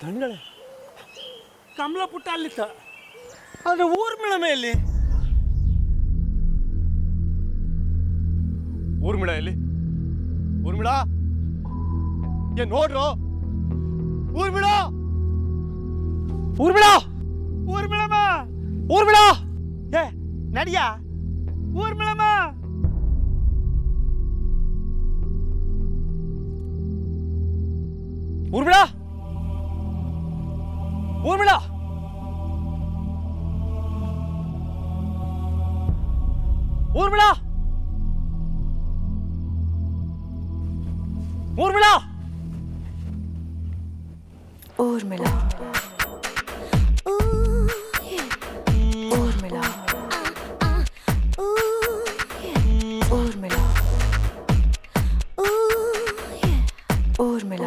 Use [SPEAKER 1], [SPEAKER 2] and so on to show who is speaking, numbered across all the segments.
[SPEAKER 1] ದಂಡಳೆ ಕಮಲ ಪುಟ್ಟ ಅಲ್ಲಿತ್ತ ಆದರೆ ಊರ್ಮಿಳ ಎಲ್ಲಿ? ಊರ್ಮಿಳ ಎಲ್ಲಿ? ಊರ್ಮಿಳ ಏನ್ ನೋಡ್ರು? ಊರ್ಮಿಳ ಊರ್ಮಿಳ ಊರ್ಮಿಳಮ್ಮ ಊರ್ಮಿಳ ಏ ನಡಿಯ ಊರ್ಮಿಳಮ್ಮ Urmila Urmila Urmila Urmila
[SPEAKER 2] Urmila Urmila Urmila Urmila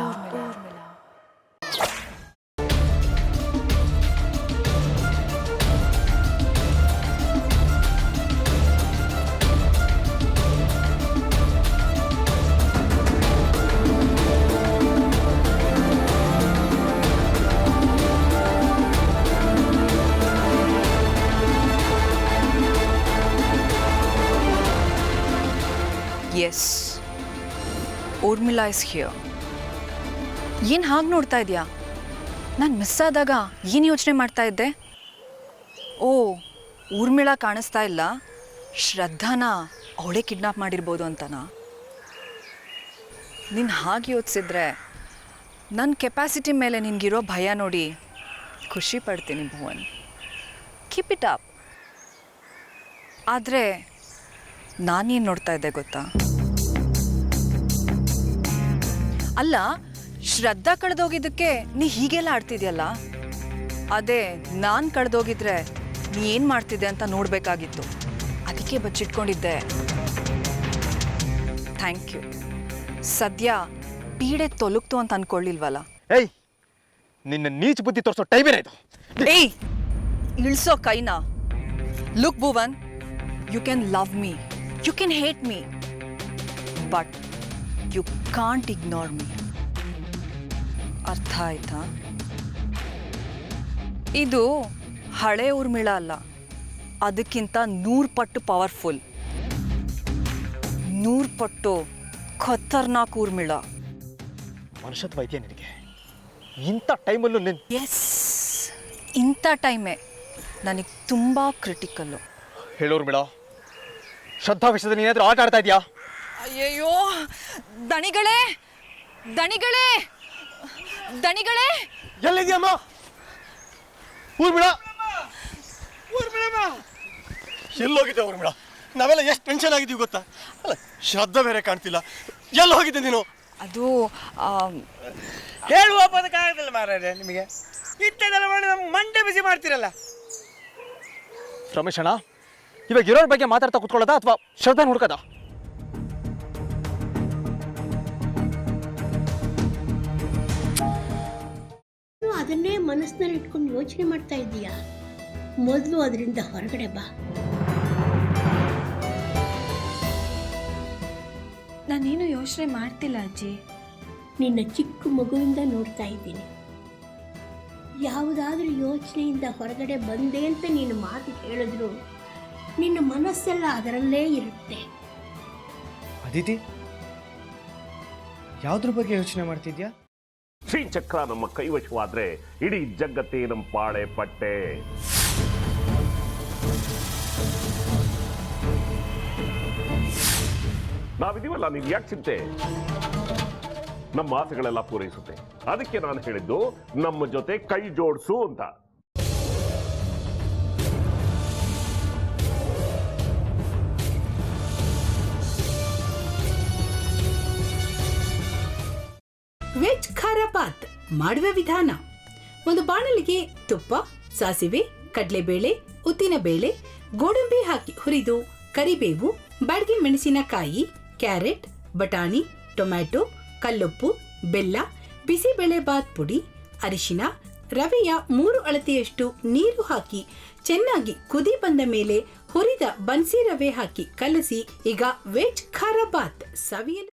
[SPEAKER 2] yes Urmila is here. ಏನು ಹಾಗೆ ನೋಡ್ತಾ ಇದೆಯಾ? ನಾನು ಮಿಸ್ ಆದಾಗ ಏನು ಯೋಚನೆ ಮಾಡ್ತಾ ಇದ್ದೆ? ಓ, ಊರ್ಮಿಳಾ ಕಾಣಿಸ್ತಾ ಇಲ್ಲ, ಶ್ರದ್ಧಾನ ಅವಳೇ ಕಿಡ್ನಾಪ್ ಮಾಡಿರ್ಬೋದು ಅಂತನಾ? ನೀನು ಹಾಗೆ ಯೋಚಿಸಿದ್ರೆ ನನ್ನ ಕೆಪಾಸಿಟಿ ಮೇಲೆ ನಿನಗಿರೋ ಭಯ ನೋಡಿ ಖುಷಿ ಪಡ್ತೀನಿ ಭುವನ್. Keep it up. ಆದರೆ ನಾನೇನು ನೋಡ್ತಾ ಇದ್ದೆ ಗೊತ್ತಾ? ಅಲ್ಲ, ಶ್ರದ್ಧಾ ಕಳೆದೋಗಿದ್ದಕ್ಕೆ ನೀ ಹೀಗೆಲ್ಲ ಆಡ್ತಿದ್ಯಲ್ಲ, ಅದೇ ನಾನು ಕಳೆದೋಗಿದ್ರೆ ನೀ ಏನು ಮಾಡ್ತಿದ್ದೆ ಅಂತ ನೋಡಬೇಕಾಗಿತ್ತು. ಅದಕ್ಕೆ ಬಚ್ಚಿಟ್ಕೊಂಡಿದ್ದೆ. Thank you. ಸದ್ಯ ಪೀಡೆ ತೊಲಗ್ತು ಅಂತ ಅನ್ಕೊಳ್ಳಿಲ್ವಲ್ಲ?
[SPEAKER 1] ಏಯ್, ನಿನ್ನ ನೀಚ ಬುದ್ಧಿ ತೋರಿಸೋ ಟೈಮ್ ಏನಾಯ್ತು?
[SPEAKER 2] ಏಯ್, ಇಳಿಸೋ ಕೈನಾ. Look Bhuvan, you can love me, you can hate me, but you can't ignore me. ಅರ್ಥ ಆಯ್ತಾ? ಇದು ಹಳೆ ಊರ್ಮಿಳ ಅಲ್ಲ, ಅದಕ್ಕಿಂತ 100 ಪಟ್ಟು ಪವರ್ಫುಲ್, 100 ಪಟ್ಟು ಖತರ್ನಾಕ್ ಊರ್ಮಿಳ.
[SPEAKER 1] ಮನುಷ್ಯತ್ವ ಇದೆಯಾ ನಿನಗೆ? ಇಂಥ ಟೈಮಲ್ಲೂ ನೀನು?
[SPEAKER 2] ಎಸ್, ಇಂಥ ಟೈಮೇ ನನಗೆ ತುಂಬ ಕ್ರಿಟಿಕಲ್ಲು.
[SPEAKER 1] ಹೇಳೋರ್ಮಿಳ, ಶ್ರದ್ಧಾ ವಿಷಯದಲ್ಲಿ ನೀನಾದರೂ ಆಟ ಆಡ್ತಾ ಇದೆಯಾ?
[SPEAKER 2] ಅಯ್ಯಯ್ಯೋ, ದಣಿಗಳೇ ದಣಿಗಳೇ ದಣಿಗಳೇ,
[SPEAKER 1] ಎಲ್ಲಿದ್ಯಮ್ಮ? ಊರ್ಮಿಳ, ಊರ್ಮಿಳಮ್ಮ ಎಲ್ಲೋಗಿದ್ದೆ? ಊರ್ಮಿಳ, ನಾವೆಲ್ಲ ಎಷ್ಟು ಟೆನ್ಷನ್ ಆಗಿದ್ದೀವಿ ಗೊತ್ತಾ? ಅಲ್ಲ, ಶ್ರದ್ಧಾ ಬೇರೆ ಕಾಣ್ತಿಲ್ಲ. ಎಲ್ಲಿ ಹೋಗಿದ್ದೆ ನೀನು?
[SPEAKER 2] ಅದು
[SPEAKER 3] ಹೇಳುವ ಪದಕ್ಕಾಗದಿಲ್ಲ ಮಾರಾಯ. ನಿಮಗೆ ಇಂಥದ್ದೆಲ್ಲ ಮಾಡಿ ನಮ್ಮ ಮಂಡೆ ಬಿಸಿ ಮಾಡ್ತೀರಲ್ಲ.
[SPEAKER 1] ರಮೇಶ್ ಅಣ್ಣ, ಇವಾಗ ಇರೋರ ಬಗ್ಗೆ ಮಾತಾಡ್ತಾ ಕುತ್ಕೊಳ್ಳೋದಾ ಅಥವಾ ಶ್ರದ್ಧಾನ ಹುಡ್ಕದ?
[SPEAKER 4] ಅದನ್ನೇ ಮನಸ್ಸಿನಲ್ಲಿ ಇಟ್ಕೊಂಡು ಯೋಚನೆ ಮಾಡ್ತಾ ಇದ್ದೀಯಾ? ಮೊದಲು ಅದರಿಂದ ಹೊರಗಡೆ ಬಾ.
[SPEAKER 5] ನಾನೇನು ಯೋಚನೆ ಮಾಡ್ತಿಲ್ಲ ಅಜ್ಜಿ.
[SPEAKER 4] ನಿನ್ನ ಚಿಕ್ಕ ಮಗುವಿಂದ ನೋಡ್ತಾ ಇದ್ದೀನಿ. ಯಾವುದಾದ್ರೂ ಯೋಚನೆಯಿಂದ ಹೊರಗಡೆ ಬಂದೆ ಅಂತ ನೀನು ಮಾತು ಹೇಳಿದ್ರು ನಿನ್ನ ಮನಸ್ಸೆಲ್ಲ ಅದರಲ್ಲೇ ಇರುತ್ತೆ.
[SPEAKER 3] ಅದಿತಿ, ಯಾವುದ್ರ ಬಗ್ಗೆ ಯೋಚನೆ ಮಾಡ್ತಿದ್ಯಾ?
[SPEAKER 6] ಶ್ರೀಚಕ್ರ ನಮ್ಮ ಕೈವಶವಾದ್ರೆ ಇಡೀ ಜಗತ್ತೇ ನಮ್ಮ ಪಾಳೆ ಪಟ್ಟೆ. ನಾವಿದೀವಲ್ಲ, ನೀವು ಯಾಕೆ ಚಿಂತೆ? ನಮ್ಮ ಆಸೆಗಳೆಲ್ಲ ಪೂರೈಸುತ್ತೆ. ಅದಕ್ಕೆ ನಾನು ಹೇಳಿದ್ದು ನಮ್ಮ ಜೊತೆ ಕೈ ಜೋಡಿಸು ಅಂತ.
[SPEAKER 7] ವೆಜ್ ಖಾರ ಬಾತ್ ಮಾಡುವ ವಿಧಾನ: ಒಂದು ಬಾಣಲಿಗೆ ತುಪ್ಪ, ಸಾಸಿವೆ, ಕಡಲೆಬೇಳೆ, ಉದ್ದಿನಬೇಳೆ, ಗೋಡಂಬಿ ಹಾಕಿ ಹುರಿದು ಕರಿಬೇವು, ಬಾಡಿಗೆ ಮೆಣಸಿನಕಾಯಿ, ಕ್ಯಾರೆಟ್, ಬಟಾಣಿ, ಟೊಮ್ಯಾಟೊ, ಕಲ್ಲುಪ್ಪು, ಬೆಲ್ಲ, ಬಿಸಿಬೇಳೆ ಬಾತ್ ಪುಡಿ, ಅರಿಶಿನ, ರವೆಯ 3 ಅಳತೆಯಷ್ಟು ನೀರು ಹಾಕಿ ಚೆನ್ನಾಗಿ ಕುದಿ ಬಂದ ಮೇಲೆ ಹುರಿದ ಬನ್ಸಿ ರವೆ ಹಾಕಿ ಕಲಸಿ. ಈಗ ವೆಜ್ ಖಾರ ಬಾತ್ ಸವಿಯಲು.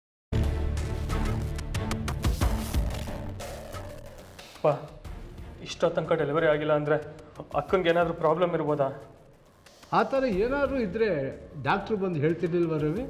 [SPEAKER 8] ಇಷ್ಟೋ ತನಕ ಡೆಲಿವರಿ ಆಗಿಲ್ಲ ಅಂದರೆ ಅಕ್ಕನಿಗೆ ಏನಾದರೂ ಪ್ರಾಬ್ಲಮ್ ಇರ್ಬೋದಾ?
[SPEAKER 9] ಆ ಥರ ಏನಾದರೂ ಇದ್ದರೆ ಡಾಕ್ಟ್ರು ಬಂದು ಹೇಳ್ತಿರ್ಲಿಲ್ವ ರವಿ?